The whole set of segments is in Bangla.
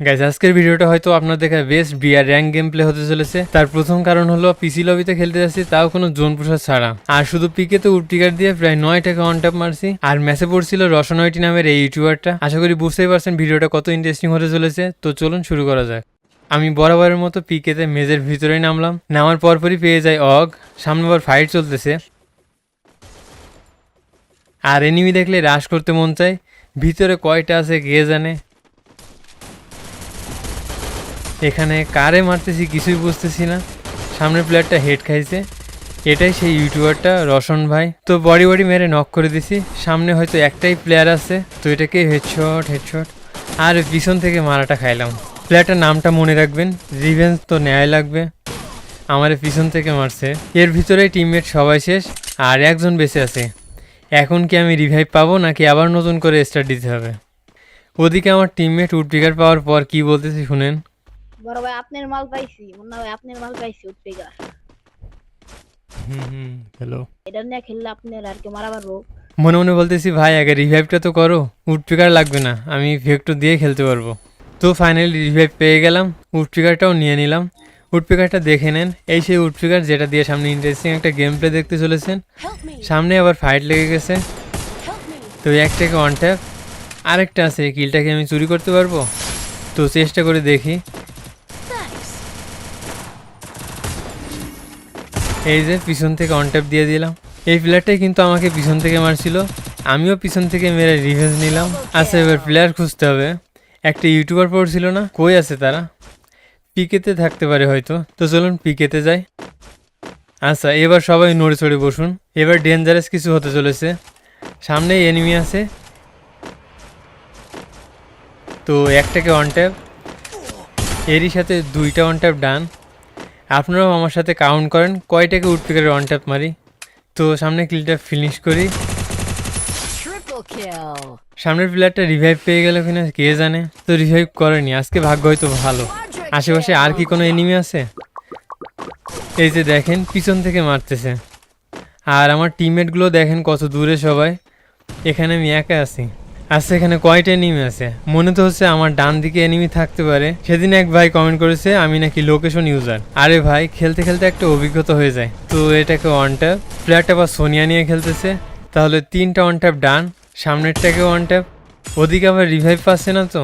গাইজ আজকের ভিডিওটা হয়তো আপনার দেখা best BR rank game play হতে চলেছে। তার প্রথম কারণ হলো পিসি লবিতে খেলতে যাচ্ছি, তাও কোনো জোন প্রসাদ ছাড়া, আর শুধু পিকেতে উডপিকার দিয়ে প্রায় 9টাকে অন ট্যাপ মারছি। আর ম্যাচে পড়ছিল রসনয়টি নামের এই ইউটিউবারটা। আশা করি বুঝতেই পারছেন ভিডিওটা কত ইন্টারেস্টিং হতে চলেছে। তো চলুন শুরু করা যাক। আমি বরাবরের মতো পিকেতে মেজের ভিতরেই নামলাম। নামার পরপরই পেয়ে যাই অগ। সামনে আবার ফাইট চলতেছে, আর এনিমি দেখলে রাশ করতে মন চায়। ভিতরে কয়টা আছে কে জানে। এখানে কারে মারতেছি কিছুই বুঝতেছি না। সামনের প্লেয়ারটা হেড খাইছে, এটাই সেই ইউটিউবারটা রসন ভাই। তো বডি মেরে নক করে দিছি। সামনে হয়তো একটাই প্লেয়ার আছে, তো এটাকে হেডশট আর পিছন থেকে মারাটা খাইলাম। প্লেয়ারটার নামটা মনে রাখবেন, রিভেঞ্জ তো নেয় লাগবে। আমার পিছন থেকে মারছে। এর ভিতরে টিমমেট সবাই শেষ আর একজন বেঁচে আছে। এখন কি আমি রিভাইভ পাবো নাকি আবার নতুন করে স্টার্ট দিতে হবে? ওদিকে আমার টিমমেট উডপিকার পাওয়ার পর কি বলতেছি শুনেন। বড় ভাই আপনার মাল পাইছি, মুন্না ভাই আপনার মাল পাইছি উঠপেগার। হ্যালো। এটা নিয়ে খেললে আপনার আর কি মারা পারবো। মনে মনে বলতেছি ভাই আগে রিভাইভটা তো করো, উডপিকার লাগবে না, আমি ভেক্টর দিয়ে খেলতে পারবো। তো ফাইনালি রিভাইভ পেয়ে গেলাম, উডপিকারটাও নিয়ে নিলাম। উডপিকারটা দেখে নেন, এই সেই উডপিকার যেটা দিয়ে সামনে ইন্টারেস্টিং একটা গেম প্লে দেখতে চলেছেন। সামনে আবার ফাইট লেগে গেছে, তো একটাকে অন ট্যাপ। আরেকটা আছে, কিলটাকে আমি চুরি করতে পারবো, তো চেষ্টা করে দেখি। এই যে পিছন থেকে অন ট্যাপ দিয়ে দিলাম। এই প্লেয়ারটাই কিন্তু আমাকে পিছন থেকে মারছিল, আমিও পিছন থেকে মেরে রিভেঞ্জ নিলাম। আচ্ছা এবার প্লেয়ার খুঁজতে হবে। একটা ইউটিউবার পড়ছিল না, কই আছে তারা? পিকেতে থাকতে পারে হয়তো, তো চলুন পিকেতে যাই। আচ্ছা এবার সবাই নড়ে চড়ে বসুন, এবার ডেঞ্জারাস কিছু হতে চলেছে। সামনে এনিমি আছে, তো একটাকে অন ট্যাপ, এরই সাথে দুইটা অন ট্যাপ ডান। আপনারাও আমার সাথে কাউন্ট করেন কয়টাকে উডপিকারের অন ট্যাপ মারি। তো সামনে কিলটা ফিনিশ করি। সামনের প্লেয়ারটা রিভাইভ পেয়ে গেল কিনা কে জানে, তো রিভাইভ করেনি, আজকে ভাগ্য হয়তো ভালো। আশেপাশে আর কি কোনো এনিমি আছে? এই যে দেখেন পিছন থেকে মারতেছে, আর আমার টিমমেটগুলো দেখেন কত দূরে সবাই। এখানে আমি একা আছি। আচ্ছা এখানে কয়টা এনিমি আছে? মনে তো হচ্ছে আমার ডান দিকে এনিমি থাকতে পারে। সেদিন এক ভাই কমেন্ট করেছে আমি নাকি লোকেশন ইউজার। আরে ভাই খেলতে খেলতে একটা অভিজ্ঞতা হয়ে যায়। তো এটাকে অন ট্যাপ, প্লেয়ারটা বা সোনিয়া নিয়ে খেলতেছে, তাহলে 3টা অন ট্যাপ ডান। সামনেরটাকে অন ট্যাপ, ওদিকে আবার রিভাইভ পাচ্ছে না তো।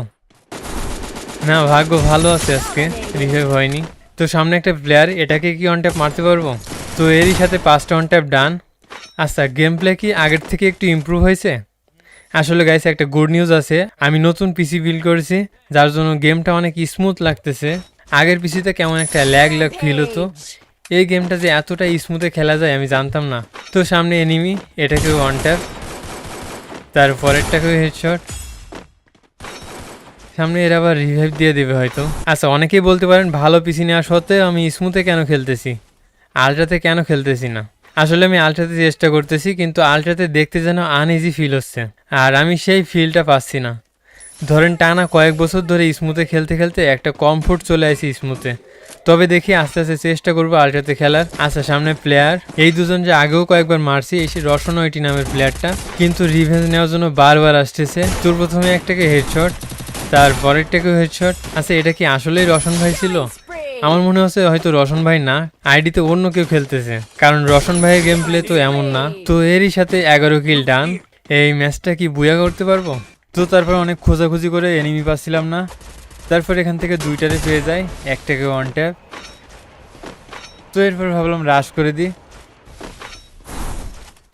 না ভাগ্য ভালো আছে, আজকে রিভাইভ হয়নি। তো সামনে একটা প্লেয়ার, এটাকে কি অন ট্যাপ মারতে পারবো? তো এরই সাথে 5টা অন ট্যাপ ডান। আচ্ছা গেম প্লে কি আগের থেকে একটু ইমপ্রুভ হয়েছে? আসলে গাইস একটা গুড নিউজ আছে, আমি নতুন পিসি বিল্ড করেছি, যার জন্য গেমটা অনেক স্মুথ লাগতেছে। আগের পিসিতে কেমন একটা ল্যাগ ফিল হতো। এই গেমটা যে এতটা স্মুথে খেলা যায় আমি জানতাম না। তো সামনে এনিমি, এটাকেও অন ট্যাপ, তারপরেরটাকেও হেডশট। সামনে এর আবার রিভাইভ দিয়ে দেবে হয়তো। আচ্ছা অনেকেই বলতে পারেন ভালো পিসি নেওয়া সত্ত্বেও আমি স্মুথে কেন খেলতেছি, আলট্রাতে কেন খেলতেছি না। আসলে আমি আলট্রাতে চেষ্টা করতেছি, কিন্তু আলট্রাতে দেখতে যেন আনইজি ফিল হচ্ছে, আর আমি সেই ফিলটা পাচ্ছি না। ধরেন টানা কয়েক বছর ধরে স্মুথে খেলতে খেলতে একটা কমফোর্ট চলে আসি স্মুথে। তবে দেখি আস্তে আস্তে চেষ্টা করবো আলট্রাতে খেলার। আচ্ছা সামনে প্লেয়ার, এই দুজন যে আগেও কয়েকবার মারছি, এই সে রসনয়টি নামের প্লেয়ারটা, কিন্তু রিভেঞ্জ নেওয়ার জন্য বারবার আসতেছে। তোর প্রথমে একটাকে হেডশট, তারপরেরটাকেও হেডশট। আচ্ছা এটা কি আসলেই রসন ভাই ছিল? আমার মনে হচ্ছে হয়তো রসন ভাই না, আইডিতে অন্য কেউ খেলতেছে, কারণ রসন ভাইয়ের গেম প্লে তো এমন না। তো এরই সাথে 11 কিল ডান। এই ম্যাচটা কি বুয়া করতে পারবো? তো তারপর অনেক খোঁজাখুঁজি করে এনিমি পাচ্ছিলাম না, তারপর এখান থেকে 2টারে পেয়ে যাই, একটাকে ওয়ান ট্যাপ। তো এরপর ভাবলাম রাশ করে দিই,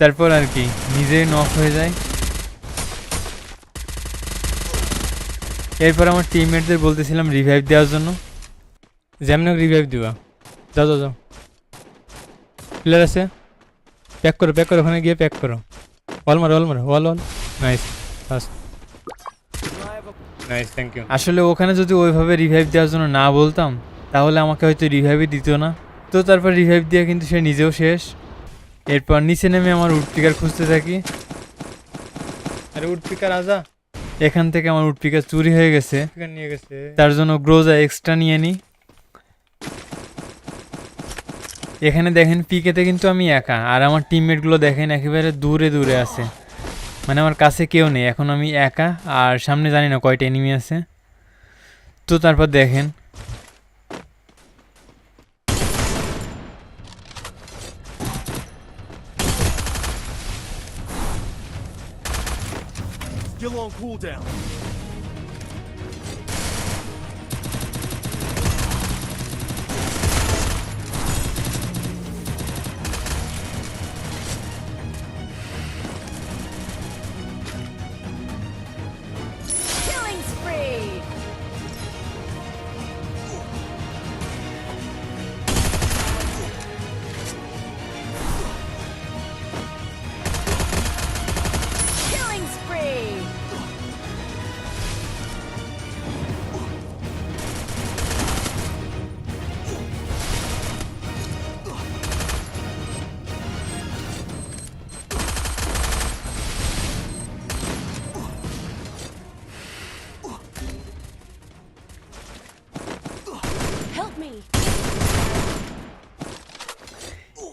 তারপর আর কি নিজেই নক হয়ে যায়। এরপর আমার টিমমেটদের বলতেছিলাম রিভাইভ দেওয়ার জন্য, যেমন রিভাইভ দিবা, যাও যাও যাও। প্লেয়ার আছে, প্যাক করো ওখানে গিয়ে প্যাক করো। All nice first, nice thank you. আসলে ওখানে যদি ওইভাবে রিভাইভ দেওয়ার জন্য না বলতাম, তাহলে আমাকে হয়তো রিভাইভই দিত না। তো তারপর রিভাইভ দিয়ে কিন্তু সে নিজেও শেষ। এরপর নিচে নেমে আমার উডপিকার খুঁজতে থাকি। আরে উডপিকার আজা, এখান থেকে আমার উডপিকার চুরি হয়ে গেছে, নিয়ে গেছে, তার জন্য গ্রোজা এক্সট্রা নিয়ে নিই। এখানে দেখেন পিকেতে কিন্তু আমি একা, আর আমার টিমমেটগুলো দেখেন একেবারে দূরে দূরে আছে, মানে আমার কাছে কেউ নেই। এখন আমি একা, আর সামনে জানি না কয়টা এনিমি আছে। তো তারপর দেখেন Still on cooldown. Killing spree! Killing spree! Help me!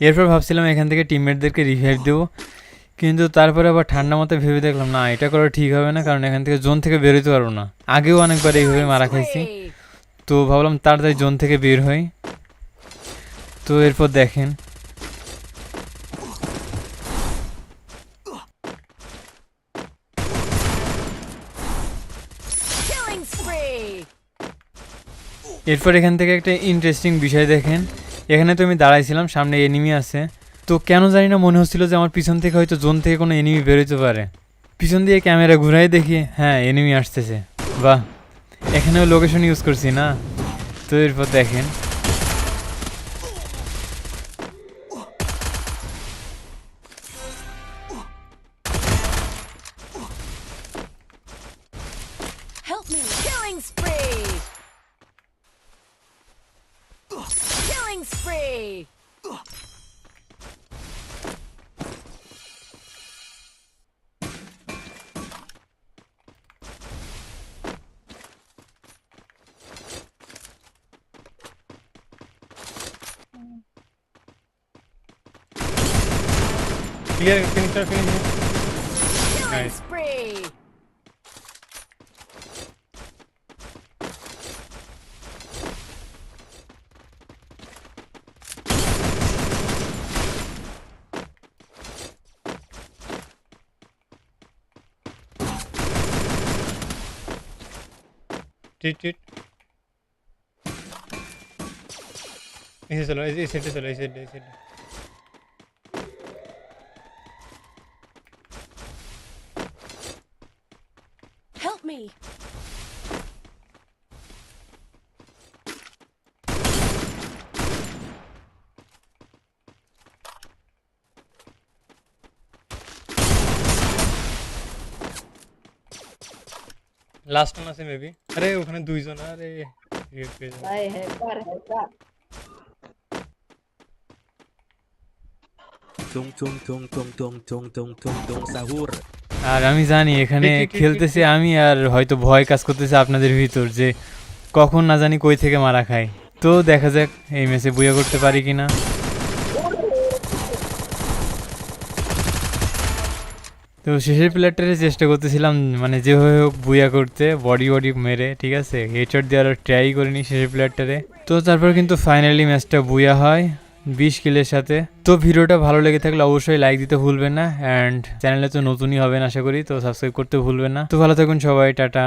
এরপর ভাবছিলাম এখান থেকে টিমমেটদেরকে রিভাইভ দেবো, কিন্তু তারপরে আবার ঠান্ডা মতো ভেবে দেখলাম না, এটা করা ঠিক হবে না, কারণ এখান থেকে জোন থেকে বেরোতে পারবো না। আগেও অনেকবার এইভাবে মারা খাইছি, Spree! তো ভাবলাম তাড়াতাড়ি জোন থেকে বের হই। তো এরপর দেখেন Killing spree! এরপর এখান থেকে একটা ইন্টারেস্টিং বিষয় দেখেন, এখানে তো আমি দাঁড়াইছিলাম, সামনে এনিমি আছে, তো কেন জানি না মনে হচ্ছিল যে আমার পিছন থেকে হয়তো জোন থেকে কোনো এনিমি বেরোতে পারে। পিছন দিয়ে ক্যামেরা ঘুরাই দেখি হ্যাঁ এনিমি আসতেছে, বাহ, এখানেও লোকেশন ইউজ করছি না। তো এরপর দেখেন Help me! Killing spree! Killing spree! Clear, finish Killing Nice. spree! টিট টিট এসে চলো, এই সাইডে চলো, এই সাইডে, এই সাইডে। Help me! লাস্ট ওয়ান আছে মেবি, আরে ওখানে দুইজন, আরে রিয়েট পেয়ে যাবে। ভাই hacker hacker Tung tung tung tung tung tung tung tung tung sahur. আর আমি জানি এখানে খেলতেছি আমি, আর হয়তো ভয় কাজ করতেছে আপনাদের ভিতর যে কখন না জানি কই থেকে মারা খাই। তো দেখা যাক এই ম্যাচে বুয়া করতে পারি কিনা। তো শেষের প্লেয়ারটারে চেষ্টা করতেছিলাম মানে যেভাবে হোক বুয়া করতে, বডি বডি মেরে, ঠিক আছে, হেডশট দেওয়ার ট্রাই করিনি শেষের প্লেয়ারটারে। তো তারপর কিন্তু ফাইনালি ম্যাচটা বুয়া হয় 20 কিলের সাথে। তো ভিডিওটা ভালো লেগে থাকলে অবশ্যই লাইক দিতে ভুলবেন না, অ্যান্ড চ্যানেলে তো নতুনই হবেন আশা করি, তো সাবস্ক্রাইব করতে ভুলবেন না। তো ভালো থাকুন সবাই, টাটা।